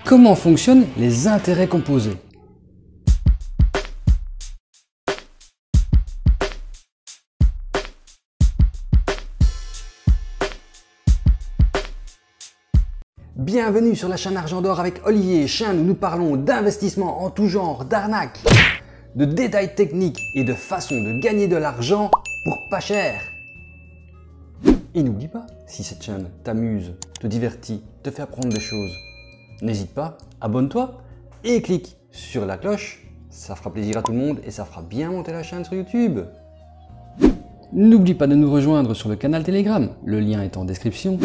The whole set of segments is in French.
Comment fonctionnent les intérêts composés? Bienvenue sur la chaîne Argent d'Or avec Olivier, chaîne où nous parlons d'investissement en tout genre, d'arnaques, de détails techniques et de façons de gagner de l'argent pour pas cher. Et n'oublie pas, si cette chaîne t'amuse, te divertit, te fait apprendre des choses, n'hésite pas, abonne-toi et clique sur la cloche, ça fera plaisir à tout le monde et ça fera bien monter la chaîne sur YouTube. N'oublie pas de nous rejoindre sur le canal Telegram, le lien est en description.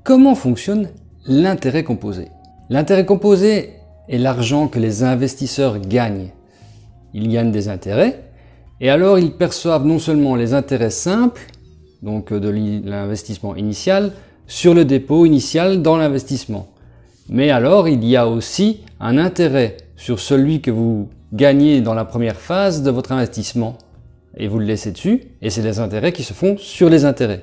Comment fonctionne l'intérêt composé? L'intérêt composé est l'argent que les investisseurs gagnent. Ils gagnent des intérêts et alors ils perçoivent non seulement les intérêts simples, donc de l'investissement initial, sur le dépôt initial dans l'investissement. Mais alors il y a aussi un intérêt sur celui que vous gagnez dans la première phase de votre investissement et vous le laissez dessus et c'est les intérêts qui se font sur les intérêts.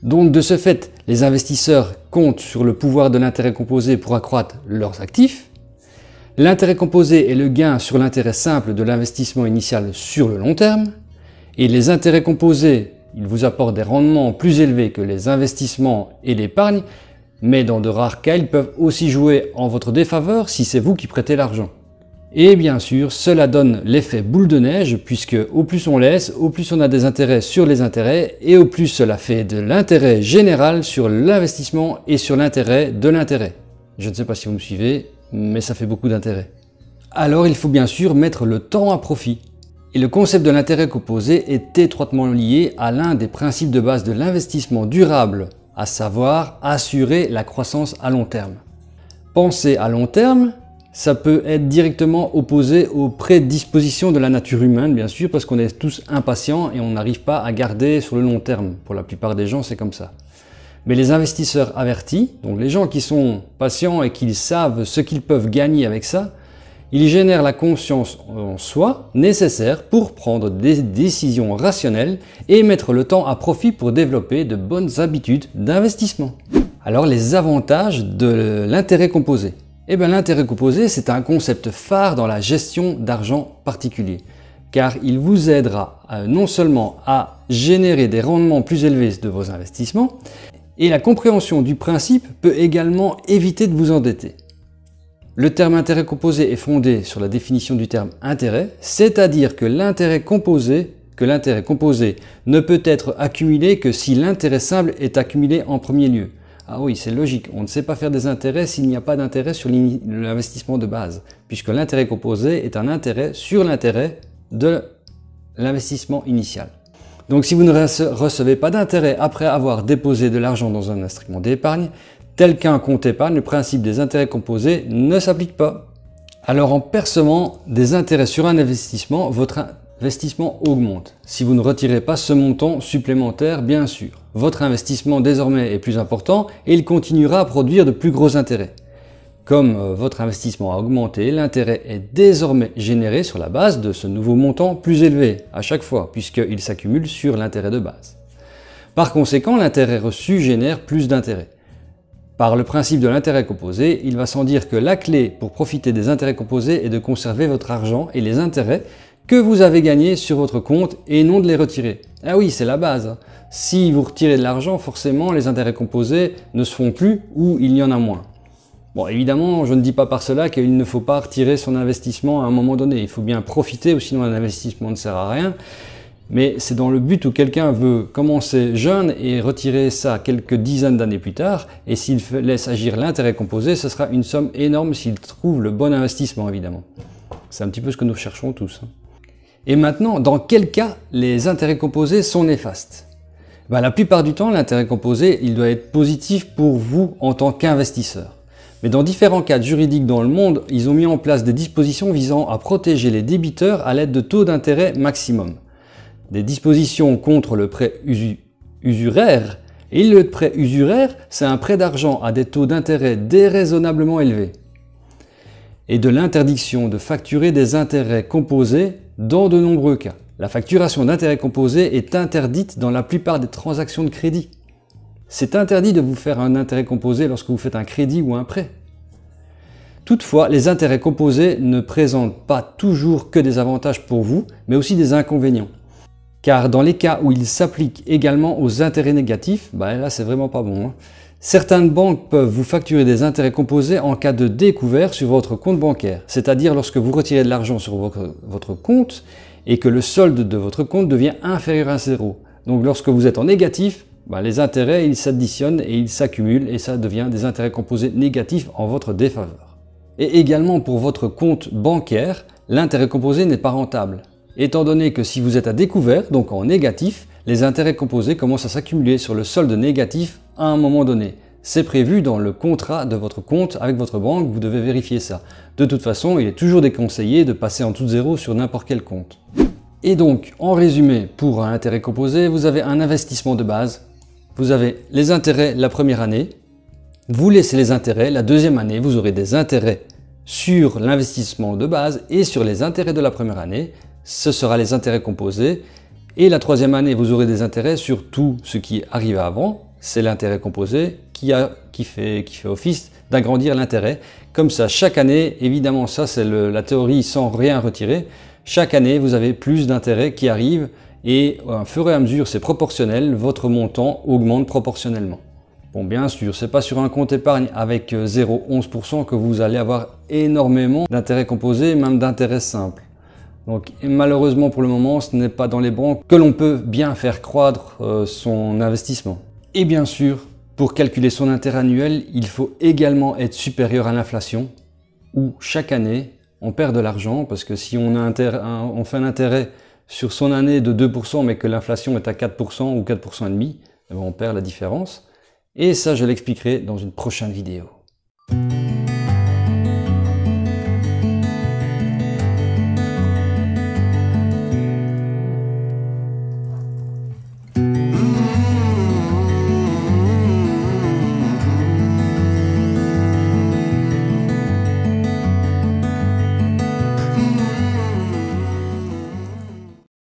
Donc de ce fait, les investisseurs comptent sur le pouvoir de l'intérêt composé pour accroître leurs actifs. L'intérêt composé est le gain sur l'intérêt simple de l'investissement initial sur le long terme. Et les intérêts composés, ils vous apportent des rendements plus élevés que les investissements et l'épargne, mais dans de rares cas, ils peuvent aussi jouer en votre défaveur si c'est vous qui prêtez l'argent. Et bien sûr, cela donne l'effet boule de neige, puisque au plus on laisse, au plus on a des intérêts sur les intérêts, et au plus cela fait de l'intérêt général sur l'investissement et sur l'intérêt de l'intérêt. Je ne sais pas si vous me suivez, mais ça fait beaucoup d'intérêt. Alors il faut bien sûr mettre le temps à profit. Et le concept de l'intérêt composé est étroitement lié à l'un des principes de base de l'investissement durable, à savoir assurer la croissance à long terme. Penser à long terme, ça peut être directement opposé aux prédispositions de la nature humaine, bien sûr, parce qu'on est tous impatients et on n'arrive pas à garder sur le long terme. Pour la plupart des gens, c'est comme ça. Mais les investisseurs avertis, donc les gens qui sont patients et qui savent ce qu'ils peuvent gagner avec ça, ils génèrent la conscience en soi nécessaire pour prendre des décisions rationnelles et mettre le temps à profit pour développer de bonnes habitudes d'investissement. Alors les avantages de l'intérêt composé. Eh bien l'intérêt composé, c'est un concept phare dans la gestion d'argent particulier, car il vous aidera non seulement à générer des rendements plus élevés de vos investissements, et la compréhension du principe peut également éviter de vous endetter. Le terme intérêt composé est fondé sur la définition du terme intérêt, c'est-à-dire que l'intérêt composé ne peut être accumulé que si l'intérêt simple est accumulé en premier lieu. Ah oui, c'est logique, on ne sait pas faire des intérêts s'il n'y a pas d'intérêt sur l'investissement de base, puisque l'intérêt composé est un intérêt sur l'intérêt de l'investissement initial. Donc si vous ne recevez pas d'intérêt après avoir déposé de l'argent dans un instrument d'épargne, tel qu'un compte épargne, le principe des intérêts composés ne s'applique pas. Alors en percevant des intérêts sur un investissement, votre investissement augmente. Si vous ne retirez pas ce montant supplémentaire, bien sûr. Votre investissement désormais est plus important et il continuera à produire de plus gros intérêts. Comme votre investissement a augmenté, l'intérêt est désormais généré sur la base de ce nouveau montant plus élevé à chaque fois, puisqu'il s'accumule sur l'intérêt de base. Par conséquent, l'intérêt reçu génère plus d'intérêt. Par le principe de l'intérêt composé, il va sans dire que la clé pour profiter des intérêts composés est de conserver votre argent et les intérêts que vous avez gagnés sur votre compte et non de les retirer. Ah oui, c'est la base. Si vous retirez de l'argent, forcément les intérêts composés ne se font plus ou il y en a moins. Bon, évidemment, je ne dis pas par cela qu'il ne faut pas retirer son investissement à un moment donné. Il faut bien profiter ou sinon un investissement ne sert à rien. Mais c'est dans le but où quelqu'un veut commencer jeune et retirer ça quelques dizaines d'années plus tard. Et s'il laisse agir l'intérêt composé, ce sera une somme énorme s'il trouve le bon investissement, évidemment. C'est un petit peu ce que nous cherchons tous. Et maintenant, dans quel cas les intérêts composés sont néfastes? La plupart du temps, l'intérêt composé, il doit être positif pour vous en tant qu'investisseur. Mais dans différents cadres juridiques dans le monde, ils ont mis en place des dispositions visant à protéger les débiteurs à l'aide de taux d'intérêt maximum. Des dispositions contre le prêt usuraire. Et le prêt usuraire, c'est un prêt d'argent à des taux d'intérêt déraisonnablement élevés. Et de l'interdiction de facturer des intérêts composés dans de nombreux cas. La facturation d'intérêts composés est interdite dans la plupart des transactions de crédit. C'est interdit de vous faire un intérêt composé lorsque vous faites un crédit ou un prêt. Toutefois, les intérêts composés ne présentent pas toujours que des avantages pour vous, mais aussi des inconvénients. Car dans les cas où ils s'appliquent également aux intérêts négatifs, là c'est vraiment pas bon. Certaines banques peuvent vous facturer des intérêts composés en cas de découvert sur votre compte bancaire, c'est-à-dire lorsque vous retirez de l'argent sur votre compte et que le solde de votre compte devient inférieur à 0. Donc lorsque vous êtes en négatif, les intérêts ils s'additionnent et ils s'accumulent et ça devient des intérêts composés négatifs en votre défaveur. Et également pour votre compte bancaire, l'intérêt composé n'est pas rentable. Étant donné que si vous êtes à découvert, donc en négatif, les intérêts composés commencent à s'accumuler sur le solde négatif à un moment donné. C'est prévu dans le contrat de votre compte avec votre banque, vous devez vérifier ça. De toute façon, il est toujours déconseillé de passer en dessous de zéro sur n'importe quel compte. Et donc, en résumé, pour un intérêt composé, vous avez un investissement de base, vous avez les intérêts la première année, vous laissez les intérêts, la deuxième année, vous aurez des intérêts sur l'investissement de base et sur les intérêts de la première année, ce sera les intérêts composés. Et la troisième année, vous aurez des intérêts sur tout ce qui arrive avant, c'est l'intérêt composé qui fait office d'agrandir l'intérêt. Comme ça, chaque année, évidemment ça c'est la théorie sans rien retirer, chaque année vous avez plus d'intérêts qui arrivent et au fur et à mesure c'est proportionnel, votre montant augmente proportionnellement. Bon, bien sûr, c'est pas sur un compte épargne avec 0,11% que vous allez avoir énormément d'intérêts composés, même d'intérêts simples. Donc malheureusement pour le moment, ce n'est pas dans les banques que l'on peut bien faire croître son investissement. Et bien sûr, pour calculer son intérêt annuel, il faut également être supérieur à l'inflation, où chaque année, on perd de l'argent, parce que si on fait un intérêt sur son année de 2%, mais que l'inflation est à 4% ou 4,5%, on perd la différence. Et ça, je l'expliquerai dans une prochaine vidéo.